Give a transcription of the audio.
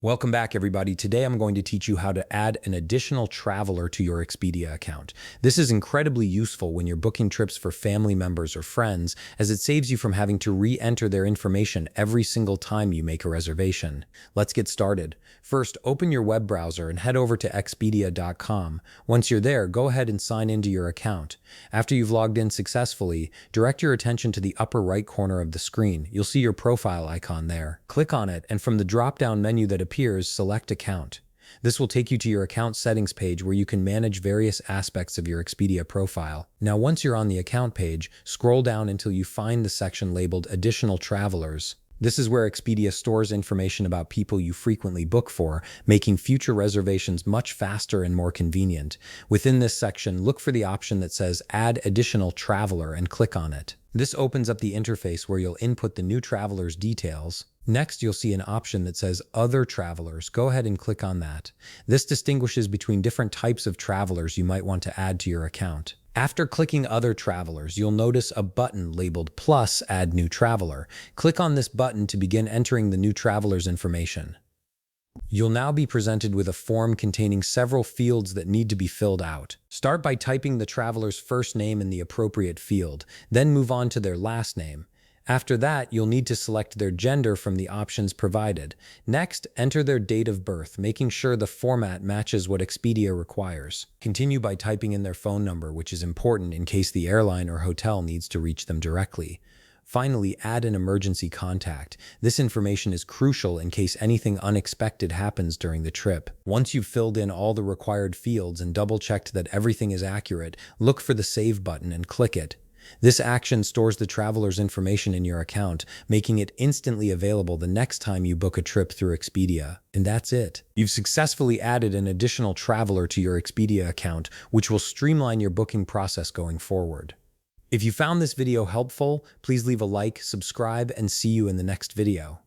Welcome back, everybody. Today I'm going to teach you how to add an additional traveler to your Expedia account. This is incredibly useful when you're booking trips for family members or friends, as it saves you from having to re-enter their information every single time you make a reservation. Let's get started. First, open your web browser and head over to expedia.com. Once you're there, go ahead and sign into your account. After you've logged in successfully, direct your attention to the upper right corner of the screen. You'll see your profile icon there. Click on it, and from the drop-down menu that appears, select Account. This will take you to your account settings page where you can manage various aspects of your Expedia profile. Now, once you're on the account page, scroll down until you find the section labeled Additional Travelers. This is where Expedia stores information about people you frequently book for, making future reservations much faster and more convenient. Within this section, look for the option that says Add Additional Traveler and click on it. This opens up the interface where you'll input the new traveler's details. Next, you'll see an option that says Other Travelers. Go ahead and click on that. This distinguishes between different types of travelers you might want to add to your account. After clicking Other Travelers, you'll notice a button labeled Plus Add New Traveler. Click on this button to begin entering the new traveler's information. You'll now be presented with a form containing several fields that need to be filled out. Start by typing the traveler's first name in the appropriate field, then move on to their last name. After that, you'll need to select their gender from the options provided. Next, enter their date of birth, making sure the format matches what Expedia requires. Continue by typing in their phone number, which is important in case the airline or hotel needs to reach them directly. Finally, add an emergency contact. This information is crucial in case anything unexpected happens during the trip. Once you've filled in all the required fields and double-checked that everything is accurate, look for the Save button and click it. This action stores the traveler's information in your account, making it instantly available the next time you book a trip through Expedia. And that's it. You've successfully added an additional traveler to your Expedia account, which will streamline your booking process going forward. If you found this video helpful, please leave a like, subscribe, and see you in the next video.